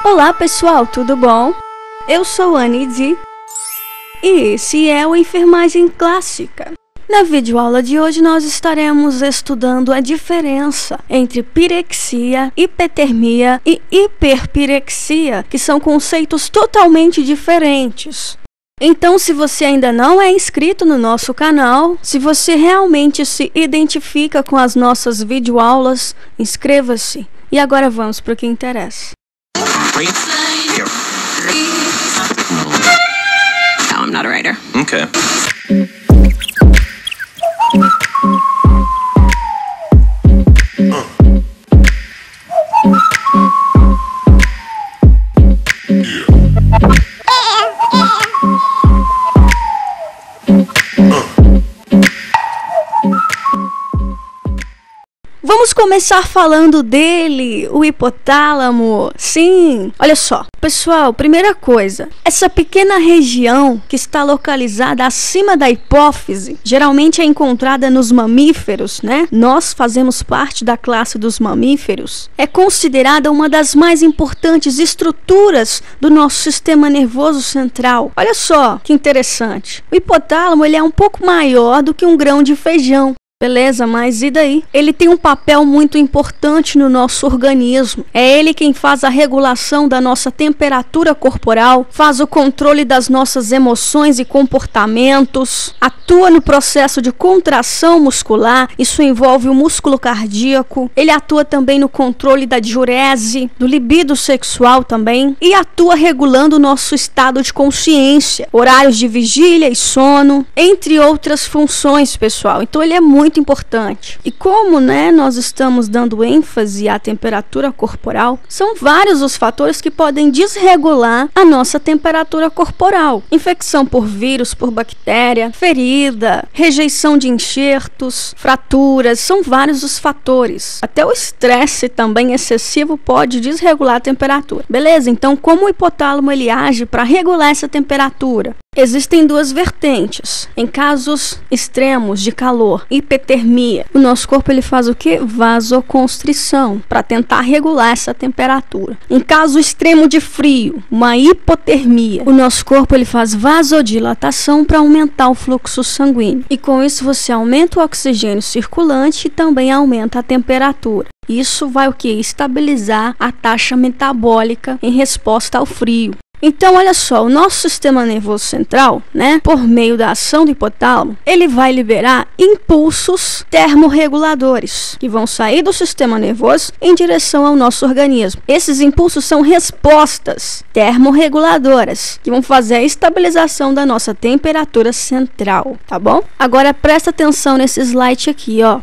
Olá pessoal, tudo bom? Eu sou Anne D e esse é o Enfermagem Clássica. Na videoaula de hoje nós estaremos estudando a diferença entre pirexia, hipertermia e hiperpirexia, que são conceitos totalmente diferentes. Então, se você ainda não é inscrito no nosso canal, se você realmente se identifica com as nossas videoaulas, inscreva-se. E agora vamos para o que interessa. No, I'm not a writer. Okay. Vamos começar falando dele, o hipotálamo. Sim, olha só. Pessoal, primeira coisa, essa pequena região que está localizada acima da hipófise, geralmente é encontrada nos mamíferos, né? Nós fazemos parte da classe dos mamíferos. É considerada uma das mais importantes estruturas do nosso sistema nervoso central. Olha só, que interessante. O hipotálamo, ele é um pouco maior do que um grão de feijão. Beleza, mas e daí? Ele tem um papel muito importante no nosso organismo. É ele quem faz a regulação da nossa temperatura corporal, faz o controle das nossas emoções e comportamentos, atua no processo de contração muscular, isso envolve o músculo cardíaco. Ele atua também no controle da diurese, do libido sexual também, e atua regulando o nosso estado de consciência, horários de vigília e sono, entre outras funções, pessoal. Então ele é muito importante. E como, nós estamos dando ênfase à temperatura corporal, são vários os fatores que podem desregular a nossa temperatura corporal. Infecção por vírus, por bactéria, ferida, rejeição de enxertos, fraturas, são vários os fatores. Até o estresse também excessivo pode desregular a temperatura. Beleza? Então, como o hipotálamo ele age para regular essa temperatura? Existem duas vertentes. Em casos extremos de calor, hipertermia, o nosso corpo ele faz o que? Vasoconstrição, para tentar regular essa temperatura. Em caso extremo de frio, uma hipotermia, o nosso corpo ele faz vasodilatação para aumentar o fluxo sanguíneo. E com isso você aumenta o oxigênio circulante e também aumenta a temperatura. Isso vai o que? Estabilizar a taxa metabólica em resposta ao frio. Então, olha só, o nosso sistema nervoso central, por meio da ação do hipotálamo, ele vai liberar impulsos termorreguladores, que vão sair do sistema nervoso em direção ao nosso organismo. Esses impulsos são respostas termorreguladoras, que vão fazer a estabilização da nossa temperatura central, tá bom? Agora, presta atenção nesse slide aqui, ó.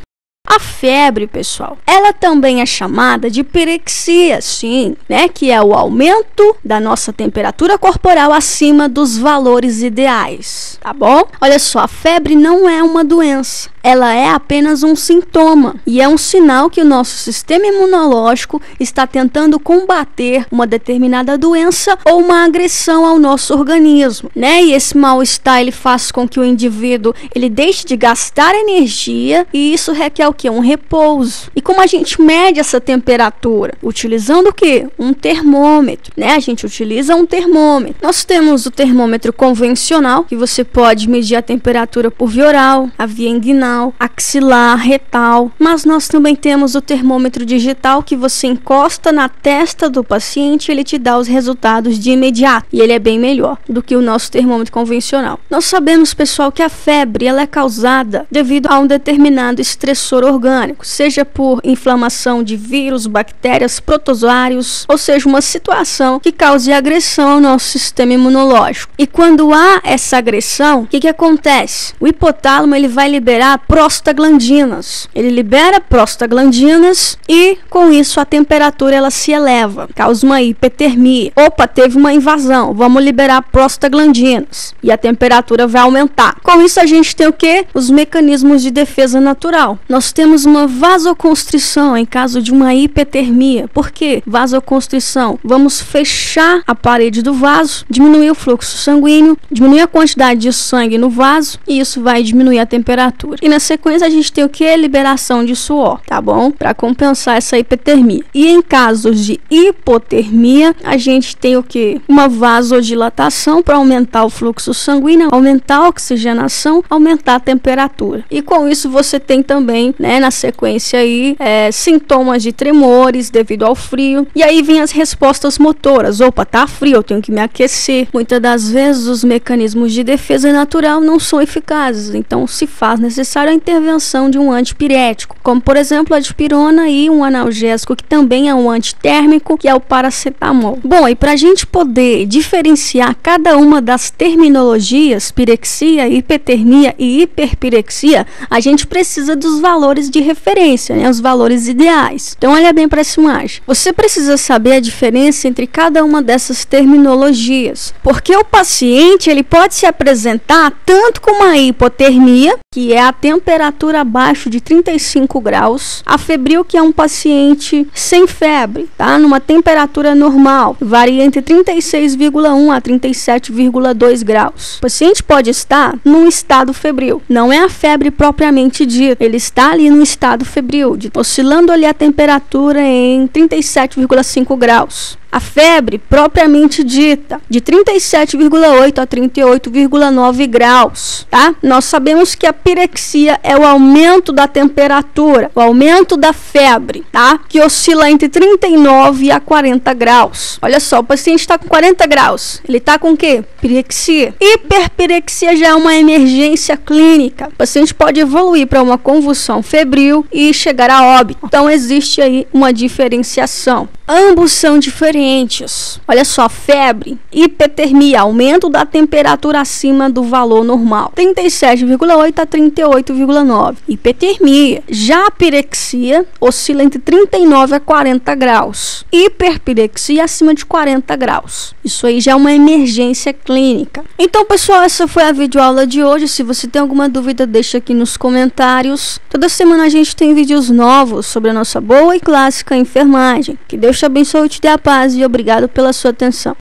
A febre, pessoal, ela também é chamada de pirexia, sim, que é o aumento da nossa temperatura corporal acima dos valores ideais, tá bom? Olha só, a febre não é uma doença, ela é apenas um sintoma e é um sinal que o nosso sistema imunológico está tentando combater uma determinada doença ou uma agressão ao nosso organismo, E esse mal-estar ele faz com que o indivíduo ele deixe de gastar energia e isso requer o que? Um repouso. E como a gente mede essa temperatura? Utilizando o que? Um termômetro, A gente utiliza um termômetro. Nós temos o termômetro convencional, que você pode medir a temperatura por via oral, a via inguinal, axilar, retal. Mas nós também temos o termômetro digital, que você encosta na testa do paciente e ele te dá os resultados de imediato. E ele é bem melhor do que o nosso termômetro convencional. Nós sabemos, pessoal, que a febre ela é causada devido a um determinado estressor orgânico, seja por inflamação de vírus, bactérias, protozoários, ou seja, uma situação que cause agressão ao nosso sistema imunológico. E quando há essa agressão, o que acontece? O hipotálamo ele vai liberar prostaglandinas. Ele libera prostaglandinas e com isso a temperatura ela se eleva, causa uma hipertermia. Opa, teve uma invasão, vamos liberar prostaglandinas e a temperatura vai aumentar. Com isso a gente tem o que? Os mecanismos de defesa natural. Nós temos uma vasoconstrição em caso de uma hipertermia. Por quê? Vasoconstrição. Vamos fechar a parede do vaso, diminuir o fluxo sanguíneo, diminuir a quantidade de sangue no vaso e isso vai diminuir a temperatura. E na sequência a gente tem o que? Liberação de suor, tá bom? Para compensar essa hipertermia. E em casos de hipotermia, a gente tem o que? Uma vasodilatação para aumentar o fluxo sanguíneo, aumentar a oxigenação, aumentar a temperatura. E com isso você tem também, né, na sequência aí, sintomas de tremores devido ao frio. E aí vem as respostas motoras. Opa, tá frio, eu tenho que me aquecer. Muitas das vezes os mecanismos de defesa natural não são eficazes, então se faz necessária a intervenção de um antipirético, como por exemplo a dipirona e um analgésico que também é um antitérmico, que é o paracetamol. Bom, e para a gente poder diferenciar cada uma das terminologias, pirexia, hipertermia e hiperpirexia, a gente precisa dos valores de referência, né, os valores ideais. Então olha bem para essa imagem. Você precisa saber a diferença entre cada uma dessas terminologias, porque o paciente ele pode se apresentar tanto com uma hipotermia, que é a temperatura abaixo de 35 graus, a febril, que é um paciente sem febre, tá? Numa temperatura normal, varia entre 36,1 a 37,2 graus. O paciente pode estar num estado febril, não é a febre propriamente dita, ele está ali no estado febril, oscilando ali a temperatura em 37,5 graus. A febre propriamente dita, de 37,8 a 38,9 graus, tá? Nós sabemos que a pirexia é o aumento da temperatura, o aumento da febre, tá? Que oscila entre 39 a 40 graus. Olha só, o paciente está com 40 graus, ele está com o quê? Pirexia. Hiperpirexia já é uma emergência clínica. O paciente pode evoluir para uma convulsão febril e chegar a óbito. Então existe aí uma diferenciação. Ambos são diferentes. Olha só, febre, hipertermia, aumento da temperatura acima do valor normal, 37,8 a 38,9. Hipertermia. Já a pirexia oscila entre 39 a 40 graus. Hiperpirexia acima de 40 graus. Isso aí já é uma emergência clínica. Então, pessoal, essa foi a videoaula de hoje. Se você tem alguma dúvida, deixa aqui nos comentários. Toda semana a gente tem vídeos novos sobre a nossa boa e clássica enfermagem. Que Deus te abençoe, te dê a paz e obrigado pela sua atenção.